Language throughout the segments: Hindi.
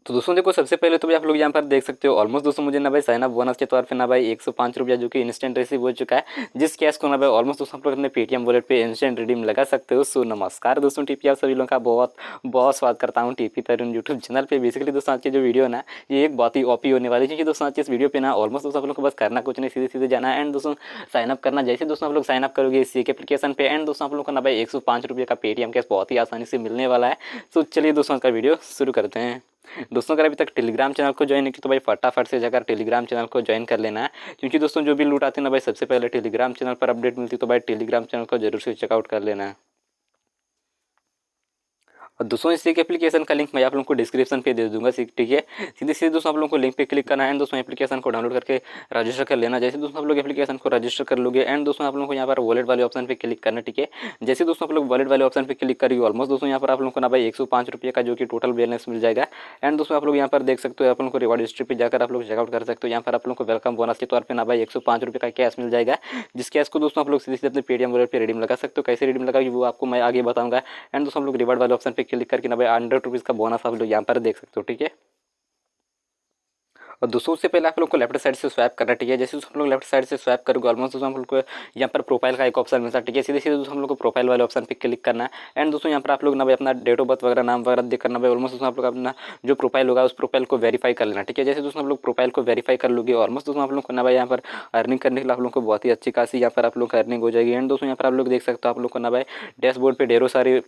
तो दोस्तों देखो, सबसे पहले तो भाई आप लोग यहाँ पर देख सकते हो ऑलमोस्ट दोस्तों मुझे ना भाई साइन अप बोनस के तौर पे ना भाई 105 रुपया जो कि इंस्टेंट रिसीव हो चुका है, जिस कैश को ना भाई ऑलमोस्ट दोस्तों आप लोग अपने पेटीएम वॉलेट पे इंस्टेंट रिडीम लगा सकते हो। सो नमस्कार दोस्तों, टीपी आप सभी लोगों का बहुत बहुत स्वागत करता हूँ टीपी तरुण यूट्यूब चैनल पे। बेसिकली दोस्तों आज की जो वीडियो है ना, ये एक बहुत ही ओपी होने वाली है, क्योंकि दोस्तों आज की इस वीडियो पे ना ऑलमोस्ट दोस्तों आप लोग को बस करना कुछ नहीं, सीधे सीधे जाना है एंड दोस्तों साइन अप करना। जैसे दोस्तों आप लोग साइन अप करोगे इसी के एप्लीकेशन पे एंड दोस्तों आप लोग को ना भाई 105 रुपये का पेटीएम कैश बहुत ही आसानी से मिलने वाला है। तो चलिए दोस्तों आज का वीडियो शुरू करते हैं। दोस्तों अगर अभी तक टेलीग्राम चैनल को ज्वाइन नहीं किया तो भाई फटाफट से जाकर टेलीग्राम चैनल को ज्वाइन कर लेना है, क्योंकि दोस्तों जो भी लूट आती है ना भाई सबसे पहले टेलीग्राम चैनल पर अपडेट मिलती है, तो भाई टेलीग्राम चैनल को जरूर से चेकआउट कर लेना है। और दोस्तों इसी के एप्लीकेशन का लिंक मैं आप लोगों को डिस्क्रिप्शन पे दे दूंगा, ठीक है। सीधे सीधे दोस्तों आप लोगों को लिंक पे क्लिक करना है एंड दोस्तों एप्लीकेशन को डाउनलोड करके रजिस्टर कर लेना। जैसे दोस्तों आप लोग एप्लीकेशन को रजिस्टर कर लोगे एंड दोस्तों आप लोगों को यहाँ पर वॉलेट वाले ऑप्शन पे क्लिक करना, ठीक है। जैसे दोस्तों आप लोग वॉलेट वाले ऑप्शन पे क्लिक करिए ऑलमोस्ट दोस्तों यहाँ पर आप लोगों को ना भाई 105 रुपये का जो कि टोटल बैलेंस मिल जाएगा एंड दोस्तों आप लोग यहाँ पर देख सकते हो, आप लोगों को रिवार्ड हिस्ट्री पे जाकर आप लोग चेकआउट कर सकते हो। यहाँ पर आप लोगों को वेलकम बोनस के तौर पर ना भाई 105 रुपये का कैश मिल जाएगा, जिस कैश को दोस्तों आप लोग सीधे सीधे अपने पेटीएम वॉलेट पे रिडीम लगा सकते हो। कैसे रिडीम लगाओगे वो आपको मैं आगे बताऊंगा एंड दोस्तों हम लोग रिवार्ड वाले ऑप्शन पे क्लिक करके ना भाई 100 रुपीज़ का बोनस आप लोग यहाँ पर देख सकते हो, ठीक है। और दोस्तों उससे पहले आप लोग को लेफ्ट साइड से स्वैप करना, ठीक है। जैसे हम लोग लेफ्ट साइड से स्वैप करोगे ऑलमोस्ट दोस्तों हम लोग को यहाँ पर प्रोफाइल का एक ऑप्शन मिलता है, ठीक है। सीधे सीधे दोस्तों हम लोग को प्रोफाइल वाले ऑप्शन पे क्लिक करना है एंड दोस्तों यहाँ पर आप लोग ना भाई अपना डेट ऑफ बर्थ वगैरह नाम वगैरह देख करना भाई ऑलमोस्ट दोस्तों आप लोग अपना जो प्रोफाइल होगा उस प्रोफाइल को वेरीफाई कर लेना, ठीक है। जैसे दोस्तों हम लोग प्रोफाइल को वेरीफाई कर लोगे ऑलमोस्ट दोस्तों आप लोग को ना भाई यहाँ पर अर्निंग करने के लिए आप लोग को बहुत ही अच्छी खासी यहाँ पर आप लोग अर्निंग हो जाएगी एंड दोस्तों यहाँ पर आप लोग देख सकते हो आप लोग को ना भाई डैशबोर्ड पे ढेरों सारे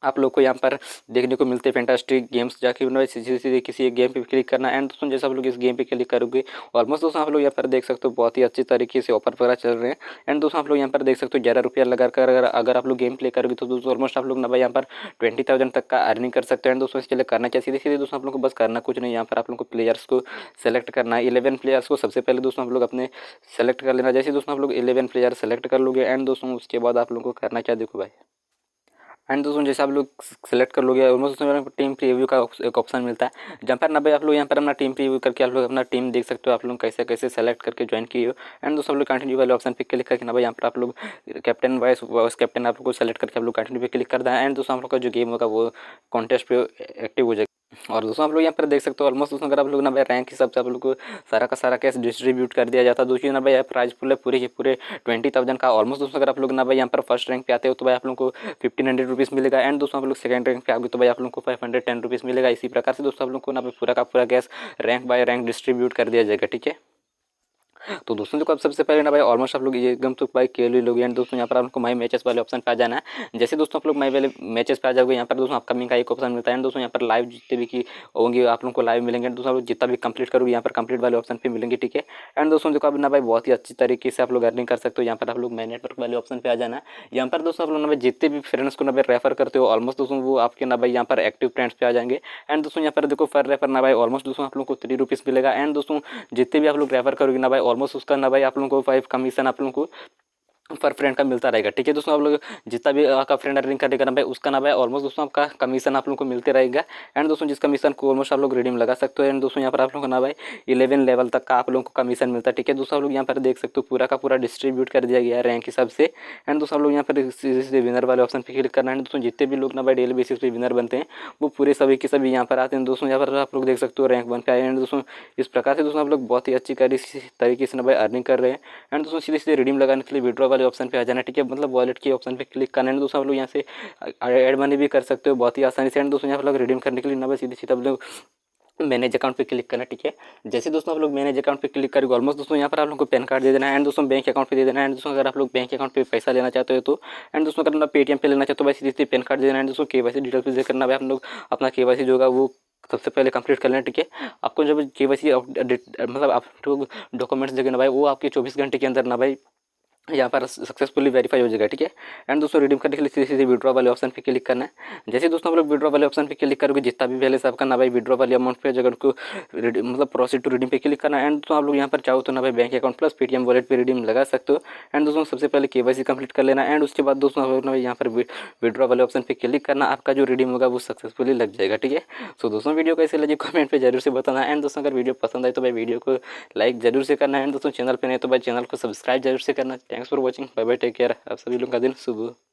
आप लोग को यहाँ पर देखने को मिलते हैं फैंटास्टिक गेम्स। जाके सीधे सीधे किसी एक गेम पे क्लिक करना एंड दोस्तों जैसे आप लोग इस गेम पे क्लिक करोगे ऑलमोस्ट दोस्तों आप लोग यहाँ पर देख सकते हो बहुत ही अच्छी तरीके से ऑफर वगैरह चल रहे हैं एंड दोस्तों आप लोग यहाँ पर देख सकते हो 11 रुपया लगा कर अगर आप लोग गेम प्ले करोगे तो दोस्तों ऑलमोस्ट आप लोग ना भाई यहाँ पर 20,000 तक का अर्निंग कर सकते हो एंड दोस्तों इसके लिए करना चाहिए सीधे सीधे दोस्तों आप लोग को बस करना कुछ नहीं, यहाँ पर आप लोग को प्लेयर्स को सेलेक्ट करना है। 11 प्लेयर्स को सबसे पहले दोस्तों आप लोग अपने सेलेक्ट कर लेना। जैसे दोस्तों आप लोग 11 प्लेयर सेलेक्ट कर लोगे एंड दोस्तों उसके बाद आप लोग को करना क्या देखो भाई एंड दोस्तों जैसे आप लोग सेलेक्ट कर लोगे ऑलमोस्ट दोस्तों टीम प्रीव्यू का एक ऑप्शन मिलता है, जहाँ पर ना भाई आप लोग यहाँ पर अपना टीम प्रीव्यू करके आप लोग अपना टीम देख सकते हो आप लोग कैसे कैसे सेलेक्ट करके ज्वाइन किए हो एंड दोस्तों आप लोग कंटिन्यू वाले ऑप्शन पे क्लिक करके ना भाई यहाँ पर आप लोग कैप्टन वाइस कैप्टन आप लोग को सेलेक्ट करके आप लोग कंटिन्यू पे क्लिक कर दें एंड दोस्तों आप लोग का जो गेम होगा वो कॉन्टेस्ट पे एक्टिव हो जाएगा। और दोस्तों आप लोग यहाँ पर देख सकते हो ऑलमोस्ट दोस्तों अगर आप लोग ना भाई रैंक हिसाब से आप लोग को सारा का सारा कैश डिस्ट्रीब्यूट कर दिया जाता है। दूसरी ना भाई प्राइस पूरे पूरे के पूरे 20,000 का ऑलमोस्ट दोस्तों अगर आप लोग ना भाई यहाँ पर फर्स्ट रैंक पे आते हो तो भाई आप लोग को 1500 रुपीज़ मिलेगा एंड दोस्तों आप लोग सेकंड रैंक पे आओगे तो भाई आप लोग को 510 रुपीज़ मिलेगा। इसी प्रकार से दोस्तों आप लोग को ना भाई पूरा का पूरा cash rank by rank distribute कर दिया जाएगा, ठीक है। तो दोस्तों देखो अब सबसे पहले ना भाई ऑलमोस्ट आप लोग ये एकदम तो भाई खेल ही लोगे एंड दोस्तों यहाँ पर आपको माई मैचेस वाले ऑप्शन पे आ जाना है। जैसे दोस्तों आप लोग माई वाले मैचेस पे आ जाओगे यहाँ पर दोस्तों अपकमिंग का एक ऑप्शन मिलता है एंड दोस्तों यहाँ पर लाइव जितने भी की होंगे आप लोग को लाइव मिलेंगे दोस्तों आप लोग जितना भी कंप्लीट करोगे यहाँ पर कंप्लीट वाले ऑप्शन पे मिलेंगे, ठीक है। एंड दोस्तों देखो अब ना भाई बहुत ही अच्छी तरीके से आप लोग अर्निंग कर सकते हो। यहाँ पर आप लोग माई नेटवर्क वाले ऑप्शन पे आ जाना है। यहाँ पर दोस्तों आप लोग ना भाई जितने भी फ्रेंड्स को ना भाई रेफर करते हो ऑलमोस्ट दोस्तों वो आपके ना भाई यहाँ पर एक्टिव फ्रेंड्स पे आ जाएंगे एंड दोस्तों यहाँ पर देखो फर रेफर ना भाई ऑलमोस्ट दोस्तों आप लोग को 3 रुपीज़ मिलेगा एंड दोस्तों जितने भी आप लोग रेफर करोगे ना भाई ऑलमोस्ट उसका ना भाई आप लोगों को 5 कमीशन आप लोगों को पर फ्रेंड का मिलता रहेगा, ठीक है। दोस्तों आप लोग जितना भी आपका फ्रेंड अर्निंग करेगा ना भाई उसका ना भाई ऑलमोस्ट दोस्तों आपका कमीशन आप लोगों को मिलते रहेगा एंड दोस्तों जिस कमीशन को ऑलमोस्ट आप लोग रिडीम लगा सकते हो एंड दोस्तों यहाँ पर आप लोगों को ना भाई 11 लेवल तक का आप लोगों को कमीशन मिलता है, ठीक है। दोस्तों आप लोग यहाँ पर देख सकते हो पूरा का पूरा डिस्ट्रीब्यूट कर दिया गया है रैंक हिसाब से एंड दोस्तों आप लोग यहाँ पर सीधे विनर वाले ऑप्शन पर क्लिक करना है। दोस्तों जितने भी लोग ना भाई डेली बेसिस पे विनर बनते हैं वो पूरे सभी के सभी यहाँ पर आते हैं। दोस्तों यहाँ पर आप लोग देख सकते हो रैंक 1 पे आए एंड दोस्तों इस प्रकार से दोस्तों आप लोग बहुत ही अच्छी तरीके से ना भाई अर्निंग कर रहे हैं एंड दोस्तों सीधे सीधे रिडीम लगाने के लिए विड्रॉ वाले ऑप्शन पे आ जाना, ठीक है। मतलब वॉलेट के ऑप्शन पे क्लिक करना है दोस्तों आप लोग यहाँ से ऐड मनी भी कर सकते हो बहुत ही आसानी से एंड दोस्तों यहाँ पर लोग रिडीम करने के लिए ना बस सीधे सीधे आप लोग मैनेज अकाउंट पे क्लिक करना, ठीक है। जैसे दोस्तों आप लोग मैनेज अकाउंट पे क्लिक करोगे ऑलमोस्ट दोस्तों यहाँ पर आप लोग को पैन कार्ड दे देना है एंड दोस्तों बैंक अकाउंट पे दे देना है एंड दोस्तों अगर आप लोग बैंक अकाउंट पे पैसा लेना चाहते हो तो एंड दोस्तों अगर आप पेटीएम पे लेना चाहते हो भाई सीधे पैन कार्ड दे देना है दोस्तों केवाईसी डिटेल्स पे करना भाई आप लोग अपना केवाईसी जो होगा वो सबसे पहले कंप्लीट कर लेना, ठीक है। आपको जब केवाईसी मतलब आप डॉक्यूमेंट्स देंगे ना भाई वो आपके 24 घंटे के अंदर ना भाई यहाँ पर सक्सेसफुली वेरीफाई हो जाएगा, ठीक है। एंड दोस्तों रिडीम करने के लिए सीधे सीधे विड्रॉ वाले ऑप्शन पे क्लिक करना है। जैसे दोस्तों हम लोग विड्रॉ वाले ऑप्शन पे क्लिक करोगे जितना भी बैलेंस आपका ना भाई विड्रॉ वाले अमाउंट पे जगह उनको मतलब प्रोसीड टू रिडीम पे क्लिक करना है एंड दोस्तों आप लोग यहाँ पर चाहो तो ना भाई bank account plus Paytm wallet पे रिडीम लगा सकते हो एंड दोस्तों सबसे पहले केवाईसी कंप्लीट कर लेना एंड उसके बाद दोस्तों आप लोग यहाँ पर विड्रॉ वाले ऑप्शन पे क्लिक करना, आपका जो रिडीम होगा वो सक्सेसफुली लग जाएगा, ठीक है। सो दोस्तों वीडियो कैसे लगी कमेंट पे जरूर से बताना एंड दोस्तों अगर वीडियो पसंद आए तो भाई वीडियो को लाइक जरूर से करना एंड दोस्तों चैनल पे नहीं तो भाई चैनल को सब्सक्राइब जरूर से करना। Thanks for watching, bye bye, take care. आप सभी लोगों का दिन शुभ हो।